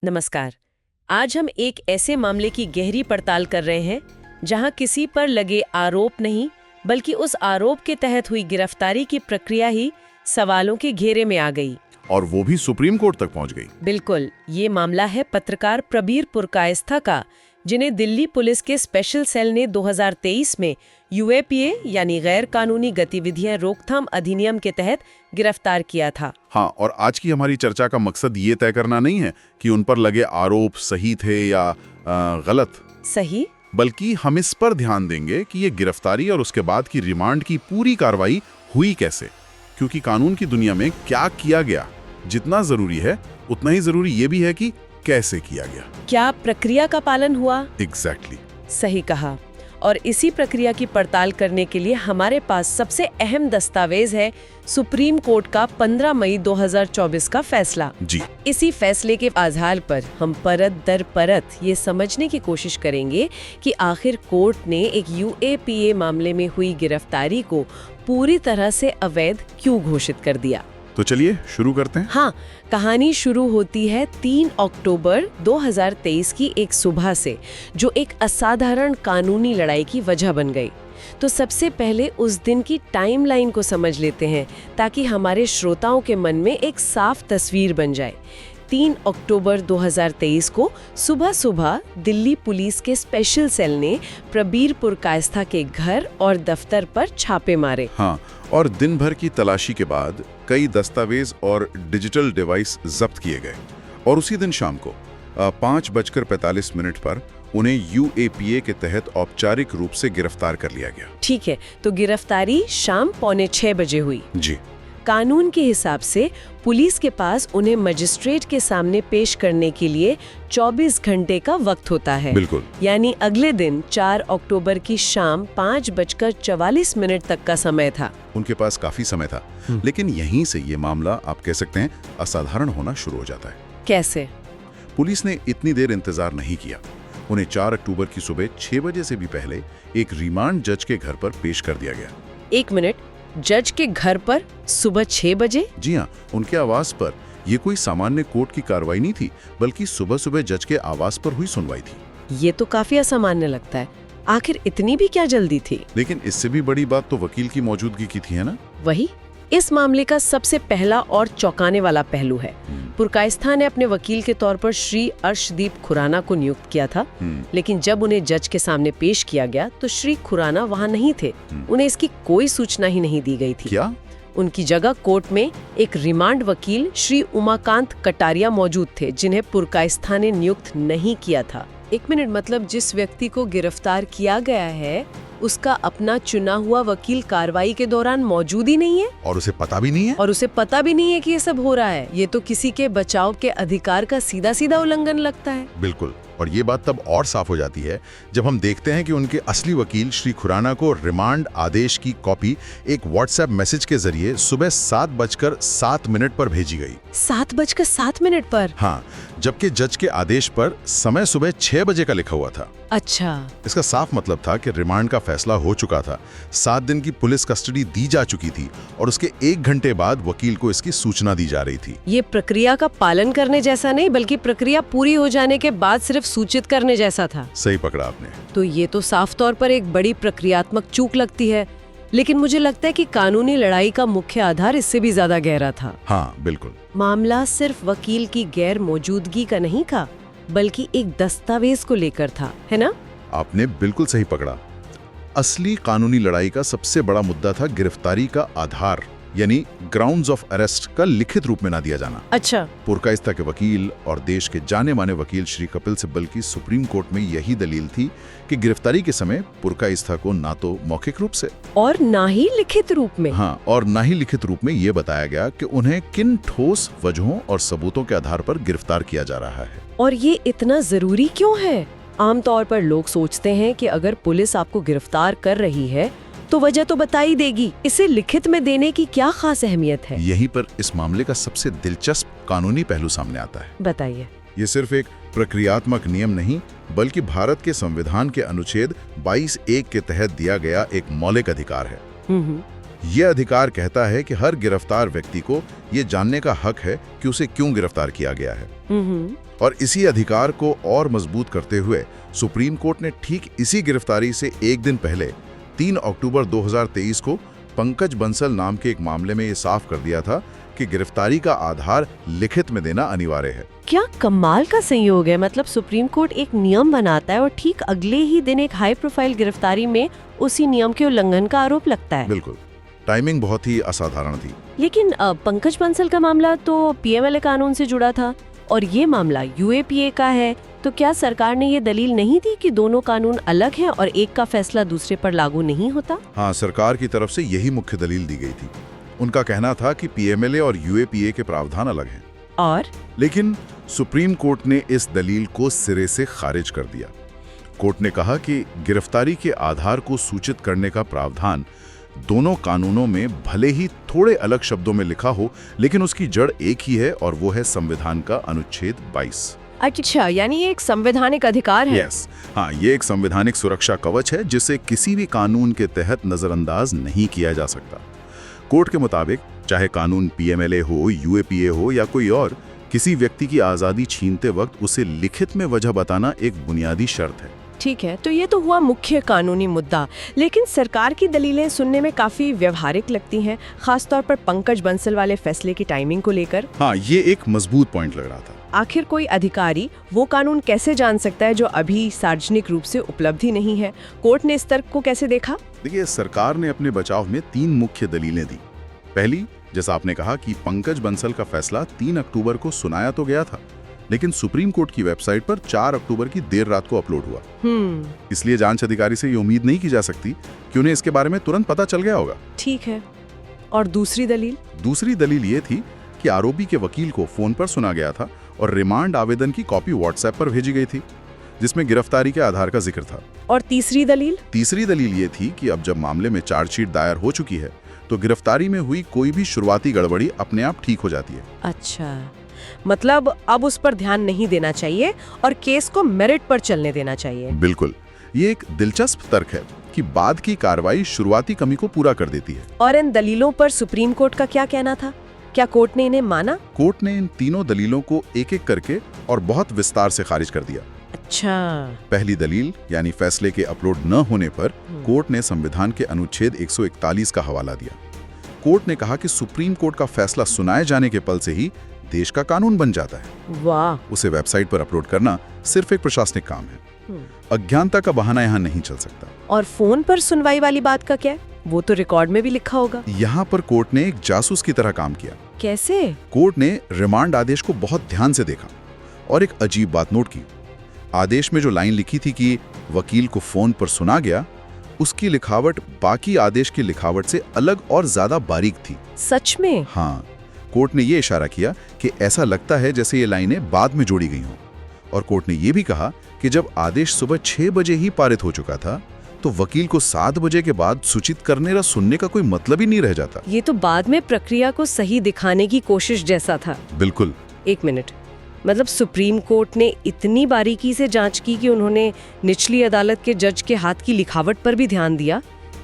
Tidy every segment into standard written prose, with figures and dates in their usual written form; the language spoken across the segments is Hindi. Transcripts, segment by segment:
नमस्कार। आज हम एक ऐसे मामले की गहरी पड़ताल कर रहे हैं जहां किसी पर लगे आरोप नहीं बल्कि उस आरोप के तहत हुई गिरफ्तारी की प्रक्रिया ही सवालों के घेरे में आ गई। और वो भी सुप्रीम कोर्ट तक पहुंच गई। बिल्कुल, ये मामला है पत्रकार प्रबीर पुरकायस्था का, जिन्हें दिल्ली पुलिस के स्पेशल सेल ने 2023 में यूएपीए यानी गैर कानूनी गतिविधियां रोकथाम अधिनियम के तहत गिरफ्तार किया था। हाँ, और आज की हमारी चर्चा का मकसद ये तय करना नहीं है कि उन पर लगे आरोप सही थे या गलत। सही, बल्कि हम इस पर ध्यान देंगे कि ये गिरफ्तारी और उसके बाद की रिमांड की पूरी कार्रवाई हुई कैसे, क्योंकि कानून की दुनिया में क्या किया गया जितना जरूरी है उतना ही जरूरी ये भी है कि कैसे किया गया। क्या प्रक्रिया का पालन हुआ? एग्जैक्टली। सही कहा। और इसी प्रक्रिया की पड़ताल करने के लिए हमारे पास सबसे अहम दस्तावेज है सुप्रीम कोर्ट का 15 मई 2024 का फैसला। जी। इसी फैसले के आधार पर हम परत दर परत ये समझने की कोशिश करेंगे कि आखिर कोर्ट ने एक यूएपीए मामले में हुई गिरफ्तारी को पूरी तरह से अवैध क्यों घोषित कर दिया। तो चलिए शुरू करते हैं। हाँ, कहानी शुरू होती है 3 अक्टूबर 2023 की एक सुबह से, जो एक असाधारण कानूनी लड़ाई की वजह बन गई। तो सबसे पहले उस दिन की टाइमलाइन को समझ लेते हैं ताकि हमारे श्रोताओं के मन में एक साफ तस्वीर बन जाए। 3 अक्टूबर 2023 को सुबह सुबह दिल्ली पुलिस के स्पेशल सेल ने प्रबीर पुरकायस्था के घर और दफ्तर पर छापे मारे। हाँ, और दिन भर की तलाशी के बाद कई दस्तावेज और डिजिटल डिवाइस जब्त किए गए और उसी दिन शाम को 5:45 पर उन्हें यूएपीए के तहत औपचारिक रूप से गिरफ्तार कर लिया गया। ठीक है, तो गिरफ्तारी शाम 5:45 बजे हुई। जी। कानून के हिसाब से पुलिस के पास उन्हें मजिस्ट्रेट के सामने पेश करने के लिए 24 घंटे का वक्त होता है। बिल्कुल। यानी अगले दिन 4 अक्टूबर की शाम 5:44 तक का समय था। उनके पास काफी समय था, लेकिन यहीं से ये मामला आप कह सकते हैं असाधारण होना शुरू हो जाता है। कैसे? पुलिस ने इतनी देर इंतजार नहीं किया। उन्हें 4 अक्टूबर की सुबह 6 बजे से भी पहले एक रिमांड जज के घर पर पेश कर दिया गया। 1 मिनट, जज के घर पर सुबह 6 बजे? जी हाँ, उनके आवास पर। ये कोई सामान्य कोर्ट की कार्रवाई नहीं थी, बल्कि सुबह सुबह जज के आवास पर हुई सुनवाई थी। ये तो काफी असामान्य लगता है। आखिर इतनी भी क्या जल्दी थी? लेकिन इससे भी बड़ी बात तो वकील की मौजूदगी की थी, है ना? वही इस मामले का सबसे पहला और चौंकाने वाला पहलू है। पुरकायस्था ने अपने वकील के तौर पर श्री अर्शदीप खुराना को नियुक्त किया था, लेकिन जब उन्हें जज के सामने पेश किया गया तो श्री खुराना वहां नहीं थे। उन्हें इसकी कोई सूचना ही नहीं दी गई थी। क्या? उनकी जगह कोर्ट में एक रिमांड वकील श्री उमाकांत कटारिया मौजूद थे, जिन्हें पुरकायस्था ने नियुक्त नहीं किया था। 1 मिनट, मतलब जिस व्यक्ति को गिरफ्तार किया गया है उसका अपना चुना हुआ वकील कार्रवाई के दौरान मौजूद ही नहीं है और उसे पता भी नहीं है कि ये सब हो रहा है। ये तो किसी के बचाव के अधिकार का सीधा सीधा उल्लंघन लगता है। बिल्कुल। और ये बात तब और साफ हो जाती है जब हम देखते हैं कि उनके असली वकील श्री खुराना को रिमांड आदेश की कॉपी एक व्हाट्सएप मैसेज के जरिए सुबह 7:07 पर भेजी गई। 7:07 पर? हाँ, जबकि जज के आदेश पर समय सुबह 6 बजे का लिखा हुआ था। अच्छा। इसका साफ मतलब था कि रिमांड का फैसला हो चुका था, 7 दिन की पुलिस कस्टडी दी जा चुकी थी और उसके 1 घंटे बाद वकील को इसकी सूचना दी जा रही थी। ये प्रक्रिया का पालन करने जैसा नहीं, बल्कि प्रक्रिया पूरी हो जाने के बाद सिर्फ सूचित करने जैसा था। सही पकड़ा आपने। तो ये तो साफ तौर पर एक बड़ी प्रक्रियात्मक चूक लगती है, लेकिन मुझे लगता है कि कानूनी लड़ाई का मुख्य आधार इससे भी ज्यादा गहरा था। हाँ, बिल्कुल। मामला सिर्फ वकील की गैर मौजूदगी का नहीं था, बल्कि एक दस्तावेज को लेकर था, है ना? आपने बिल्कुल सही पकड़ा। असली कानूनी लड़ाई का सबसे बड़ा मुद्दा था गिरफ्तारी का आधार, यानी ग्राउंड्स ऑफ अरेस्ट का लिखित रूप में ना दिया जाना। अच्छा। पुरकायस्था के वकील और देश के जाने माने वकील श्री कपिल सिब्बल की सुप्रीम कोर्ट में यही दलील थी कि गिरफ्तारी के समय पुरकायस्था को ना तो मौखिक रूप से और ना ही लिखित रूप में ये बताया गया कि उन्हें किन ठोस वजहों और सबूतों के आधार पर गिरफ्तार किया जा रहा है। और ये इतना जरूरी क्यों है? आमतौर पर लोग सोचते हैं कि अगर पुलिस आपको गिरफ्तार कर रही है तो वजह तो बता ही देगी, इसे लिखित में देने की क्या खास अहमियत है? यहीं पर इस मामले का सबसे दिलचस्प कानूनी पहलू सामने आता है। बताइए। ये सिर्फ एक प्रक्रियात्मक नियम नहीं, बल्कि भारत के संविधान के अनुच्छेद 22(1) के तहत दिया गया एक मौलिक अधिकार है। ये अधिकार कहता है कि हर गिरफ्तार व्यक्ति को ये जानने का हक है कि उसे क्यों गिरफ्तार किया गया है। और इसी अधिकार को और मजबूत करते हुए सुप्रीम कोर्ट ने ठीक इसी गिरफ्तारी से एक दिन पहले 3 अक्टूबर 2023 को पंकज बंसल नाम के एक मामले में ये साफ कर दिया था कि गिरफ्तारी का आधार लिखित में देना अनिवार्य है। क्या कमाल का संयोग है। मतलब सुप्रीम कोर्ट एक नियम बनाता है और ठीक अगले ही दिन एक हाई प्रोफाइल गिरफ्तारी में उसी नियम के उल्लंघन का आरोप लगता है। बिल्कुल, टाइमिंग बहुत ही असाधारण थी। लेकिन पंकज बंसल का मामला तो पीएमएलए कानून से जुड़ा था और ये मामला यूएपीए का है, तो क्या सरकार ने ये दलील नहीं दी कि दोनों कानून अलग हैं और एक का फैसला दूसरे पर लागू नहीं होता? हाँ, सरकार की तरफ से यही मुख्य दलील दी गई थी। उनका कहना था कि पीएमएलए और यूएपीए के प्रावधान अलग हैं। और लेकिन सुप्रीम कोर्ट ने इस दलील को सिरे से खारिज कर दिया। कोर्ट ने कहा कि गिरफ्तारी के आधार को सूचित करने का प्रावधान दोनों कानूनों में भले ही थोड़े अलग शब्दों में लिखा हो, लेकिन उसकी जड़ एक ही है और वो है संविधान का अनुच्छेद 22। अच्छा, यानी ये एक संवैधानिक अधिकार है। यस, हाँ, ये एक संवैधानिक सुरक्षा कवच है जिसे किसी भी कानून के तहत नजरअंदाज नहीं किया जा सकता। कोर्ट के मुताबिक चाहे कानून पीएमएलए हो, यूएपीए हो या कोई और, किसी व्यक्ति की आजादी छीनते वक्त उसे लिखित में वजह बताना एक बुनियादी शर्त है। ठीक है, तो ये तो हुआ मुख्य कानूनी मुद्दा, लेकिन सरकार की दलीलें सुनने में काफी व्यवहारिक लगती हैं, खासतौर पर पंकज बंसल वाले फैसले की टाइमिंग को लेकर। हाँ, ये एक मजबूत पॉइंट लग रहा था। आखिर कोई अधिकारी वो कानून कैसे जान सकता है जो अभी सार्वजनिक रूप से उपलब्ध ही नहीं है? कोर्ट ने इस तर्क को कैसे देखा? देखिए, सरकार ने अपने बचाव में 3 मुख्य दलीलें दी। पहली, जैसा आपने कहा कि पंकज बंसल का फैसला 3 अक्टूबर को सुनाया तो गया था, लेकिन सुप्रीम कोर्ट की वेबसाइट पर 4 अक्टूबर की देर रात को अपलोड हुआ। इसलिए जांच अधिकारी से ये उम्मीद नहीं की जा सकती कि उन्हें इसके बारे में तुरंत पता चल गया होगा। ठीक है, और दूसरी दलील? दूसरी दलील ये थी कि आरोपी के वकील को फोन पर सुना गया था और रिमांड आवेदन की कॉपी व्हाट्सएप पर भेजी गई थी, जिसमें गिरफ्तारी के आधार का जिक्र था। और तीसरी दलील? तीसरी दलील ये थी कि अब जब मामले में चार्जशीट दायर हो चुकी है तो गिरफ्तारी में हुई कोई भी शुरुआती गड़बड़ी अपने आप ठीक हो जाती है। अच्छा, मतलब अब उस पर ध्यान नहीं देना चाहिए और केस को मेरिट पर चलने देना चाहिए। बिल्कुल, ये एक दिलचस्प तर्क है कि बाद की कार्रवाई शुरुआती कमी को पूरा कर देती है। और इन दलीलों पर सुप्रीम कोर्ट का क्या कहना था? क्या कोर्ट ने इन्हें माना? कोर्ट ने इन तीनों दलीलों को एक-एक करके और बहुत विस्तार से खारिज कर दिया। अच्छा। पहली दलील यानी फैसले के अपलोड न होने पर कोर्ट ने संविधान के अनुच्छेद 141 का हवाला दिया। कोर्ट ने कहा कि सुप्रीम कोर्ट का फैसला सुनाए जाने के पल से ही देश का कानून बन जाता है। वाह। उसे वेबसाइट पर अपलोड करना सिर्फ एक प्रशासनिक काम है। अज्ञानता का बहाना यहाँ नहीं चल सकता। और फोन पर सुनवाई वाली बात का क्या? वो तो रिकॉर्ड में भी लिखा होगा। यहाँ पर कोर्ट ने एक जासूस की तरह काम किया। कैसे? कोर्ट ने रिमांड आदेश को बहुत ध्यान से देखा और एक अजीब बात नोट की। आदेश में जो लाइन लिखी थी कि वकील को फोन पर सुना गया, उसकी लिखावट बाकी आदेश की लिखावट से अलग और ज्यादा बारीक थी। सच में? हाँ, कोर्ट ने ये इशारा किया कि ऐसा लगता है जैसे ये लाइनें बाद में जोड़ी गई हों। और कोर्ट ने ये भी कहा कि जब आदेश सुबह 6 बजे ही पारित हो चुका था तो वकील को 7 बजे के बाद सूचित करने या सुनने का कोई मतलब ही नहीं रह जाता। ये तो बाद में प्रक्रिया को सही दिखाने की कोशिश जैसा था। बिल्कुल। एक मिनट, मतलब सुप्रीम कोर्ट ने इतनी बारीकी से जांच की कि उन्होंने निचली अदालत के जज के हाथ की लिखावट पर भी ध्यान दिया।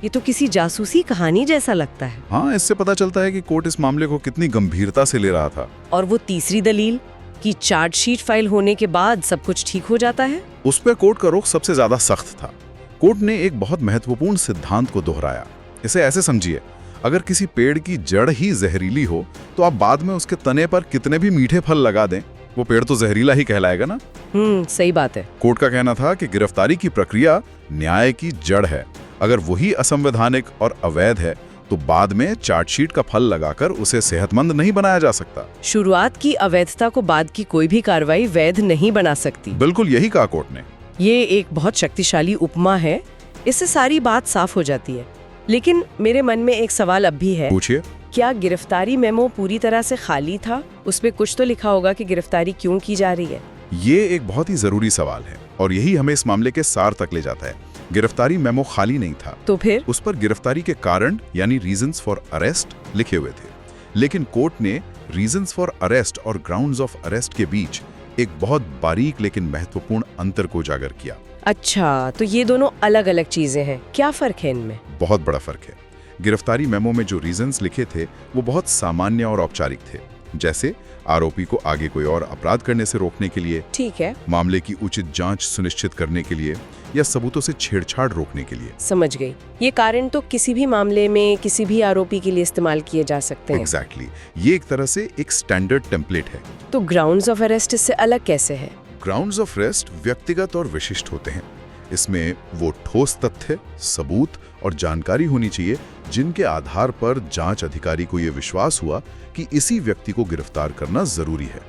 ये तो किसी जासूसी कहानी जैसा लगता है। हाँ, इससे पता चलता है कि कोर्ट इस मामले को कितनी गंभीरता से ले रहा था। और वो तीसरी दलील कि चार्जशीट फाइल होने के बाद सब कुछ ठीक हो जाता है, उस पर कोर्ट का रुख सबसे ज्यादा सख्त था। कोर्ट ने एक बहुत महत्वपूर्ण सिद्धांत को दोहराया। इसे ऐसे समझिए, अगर किसी पेड़ की जड़ ही जहरीली हो तो आप बाद में उसके तने पर कितने भी मीठे फल लगा दें, वो पेड़ तो जहरीला ही कहलाएगा ना। सही बात है। कोर्ट का कहना था कि गिरफ्तारी की प्रक्रिया न्याय की जड़ है। अगर वही असंवैधानिक और अवैध है तो बाद में चार्जशीट का फल लगाकर उसे सेहतमंद नहीं बनाया जा सकता। शुरुआत की अवैधता को बाद की कोई भी कार्रवाई वैध नहीं बना सकती। बिल्कुल यही कहा कोर्ट ने। ये एक बहुत शक्तिशाली उपमा है, इससे सारी बात साफ हो जाती है। लेकिन मेरे मन में एक सवाल अब भी है। पूछिए। क्या गिरफ्तारी मेमो पूरी तरह से खाली था? उसमें कुछ तो लिखा होगा कि गिरफ्तारी क्यों की जा रही है। ये एक बहुत ही जरूरी सवाल है और यही हमें इस मामले के सार तक ले जाता है। गिरफ्तारी मेमो खाली नहीं था। तो फिर? उस पर गिरफ्तारी के कारण यानी रीजंस फॉर अरेस्ट लिखे हुए थे, लेकिन कोर्ट ने रीजंस फॉर अरेस्ट और ग्राउंड्स ऑफ अरेस्ट के बीच एक बहुत बारीक लेकिन महत्वपूर्ण अंतर को उजागर किया। अच्छा, तो ये दोनों अलग अलग चीजें हैं। क्या फर्क है इनमें? बहुत बड़ा फर्क है। गिरफ्तारी मेमो में जो रीजंस लिखे थे वो बहुत सामान्य और औपचारिक थे, जैसे आरोपी को आगे कोई और अपराध करने से रोकने के लिए, ठीक है, मामले की उचित जांच सुनिश्चित करने के लिए या सबूतों से छेड़छाड़ रोकने के लिए। समझ गई। ये कारण तो किसी भी मामले में किसी भी आरोपी के लिए इस्तेमाल किए जा सकते हैं। एग्जैक्टली। ये एक तरह से एक स्टैंडर्ड टेम्पलेट है। तो ग्राउंड्स ऑफ अरेस्ट इससे अलग कैसे है? ग्राउंड्स ऑफ अरेस्ट व्यक्तिगत और विशिष्ट होते हैं। इसमें वो ठोस तथ्य, सबूत और जानकारी होनी चाहिए जिनके आधार पर जांच अधिकारी को ये विश्वास हुआ कि इसी व्यक्ति को गिरफ्तार करना जरूरी है।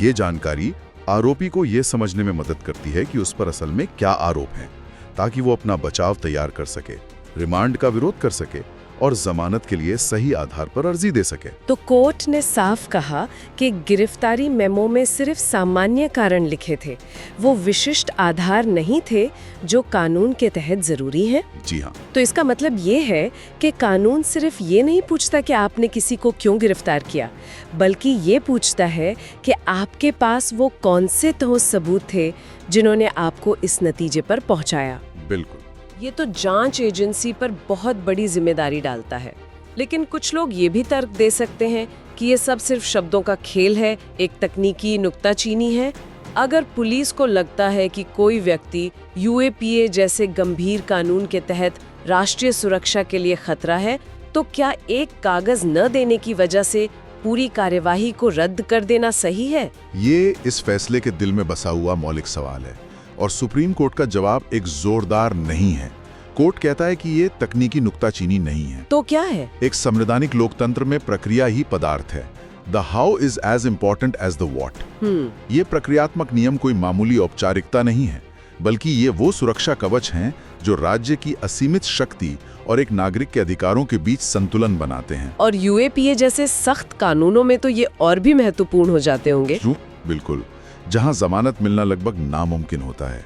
ये जानकारी आरोपी को ये समझने में मदद करती है कि उस पर असल में क्या आरोप है, ताकि वो अपना बचाव तैयार कर सके, रिमांड का विरोध कर सके और जमानत के लिए सही आधार पर अर्जी दे सके। तो कोर्ट ने साफ कहा कि गिरफ्तारी मेमो में सिर्फ सामान्य कारण लिखे थे, वो विशिष्ट आधार नहीं थे जो कानून के तहत जरूरी हैं। जी हाँ। तो इसका मतलब ये है कि कानून सिर्फ ये नहीं पूछता कि आपने किसी को क्यों गिरफ्तार किया, बल्कि ये पूछता है कि आपके पास वो कौन से ठोस सबूत थे जिन्होंने आपको इस नतीजे पर पहुंचाया। बिल्कुल। ये तो जांच एजेंसी पर बहुत बड़ी जिम्मेदारी डालता है। लेकिन कुछ लोग ये भी तर्क दे सकते हैं कि ये सब सिर्फ शब्दों का खेल है, एक तकनीकी नुक्ताचीनी है। अगर पुलिस को लगता है कि कोई व्यक्ति यूएपीए जैसे गंभीर कानून के तहत राष्ट्रीय सुरक्षा के लिए खतरा है, तो क्या एक कागज न देने की वजह से पूरी कार्यवाही को रद्द कर देना सही है? ये इस फैसले के दिल में बसा हुआ मौलिक सवाल है और सुप्रीम कोर्ट का जवाब एक जोरदार नहीं है। कोर्ट कहता है कि ये तकनीकी नुक्ताचीनी नहीं है। तो क्या है? एक संवैधानिक लोकतंत्र में प्रक्रिया ही पदार्थ है। The how is as important as the what. ये प्रक्रियात्मक नियम कोई मामूली औपचारिकता नहीं है, बल्कि ये वो सुरक्षा कवच हैं जो राज्य की असीमित शक्ति और एक नागरिक के अधिकारों के बीच संतुलन बनाते हैं। और यूएपीए जैसे सख्त कानूनों में तो ये और भी महत्वपूर्ण हो जाते होंगे। बिल्कुल, जहां जमानत मिलना लगभग नामुमकिन होता है।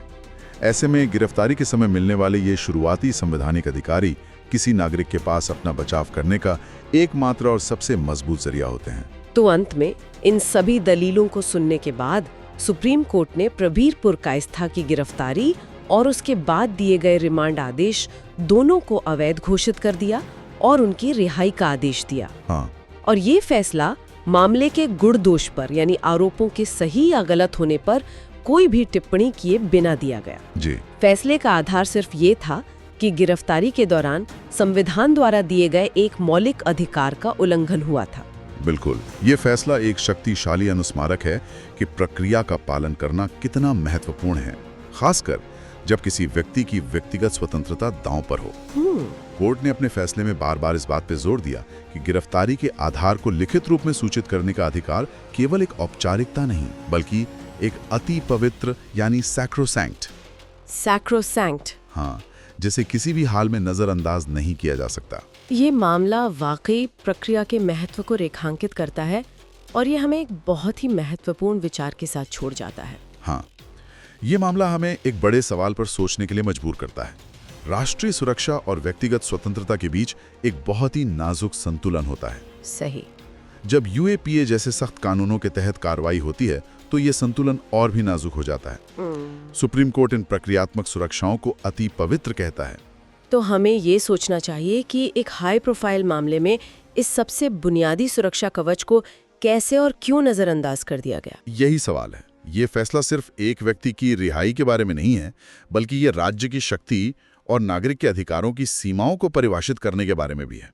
ऐसे में गिरफ्तारी के समय मिलने वाले ये शुरुआती संवैधानिक अधिकारी किसी नागरिक के पास अपना बचाव करने का एकमात्र और सबसे मजबूत जरिया होते हैं। तो अंत में इन सभी दलीलों को सुनने के बाद सुप्रीम कोर्ट ने प्रबीर पुरकायस्था की गिरफ्तारी और उसके बाद दिए गए रिमांड आदेश दोनों को अवैध घोषित कर दिया और उनकी रिहाई का आदेश दिया। हाँ। और ये फैसला मामले के गुण दोष पर, यानी आरोपों के सही या गलत होने पर कोई भी टिप्पणी किए बिना दिया गया। जी। फैसले का आधार सिर्फ ये था कि गिरफ्तारी के दौरान संविधान द्वारा दिए गए एक मौलिक अधिकार का उल्लंघन हुआ था। बिल्कुल, ये फैसला एक शक्तिशाली अनुस्मारक है कि प्रक्रिया का पालन करना कितना महत्वपूर्ण है, खासकर जब किसी व्यक्ति की व्यक्तिगत स्वतंत्रता दांव पर हो। कोर्ट ने अपने फैसले में बार बार इस बात पर जोर दिया कि गिरफ्तारी के आधार को लिखित रूप में सूचित करने का अधिकार केवल एक औपचारिकता नहीं, बल्कि एक अति पवित्र यानी सैक्रोसैंक्ट। सैक्रोसैंक्ट। हाँ, जिसे किसी भी हाल में नजरअंदाज नहीं किया जा सकता। ये मामला वाकई प्रक्रिया के महत्व को रेखांकित करता है और ये हमें एक बहुत ही महत्वपूर्ण विचार के साथ छोड़ जाता है। हाँ, ये मामला हमें एक बड़े सवाल पर सोचने के लिए मजबूर करता है। राष्ट्रीय सुरक्षा और व्यक्तिगत स्वतंत्रता के बीच एक बहुत ही नाजुक संतुलन होता है। सही। जब यूएपीए जैसे सख्त कानूनों के तहत कार्रवाई होती है तो ये संतुलन और भी नाजुक हो जाता है। सुप्रीम कोर्ट इन प्रक्रियात्मक सुरक्षाओं को अति पवित्र कहता है। तो हमें ये सोचना चाहिए कि एक हाई प्रोफाइल मामले में इस सबसे बुनियादी सुरक्षा कवच को कैसे और क्यों नजरअंदाज कर दिया गया? यही सवाल है। ये फैसला सिर्फ एक व्यक्ति की रिहाई के बारे में नहीं है, बल्कि ये राज्य की शक्ति और नागरिक के अधिकारों की सीमाओं को परिभाषित करने के बारे में भी है।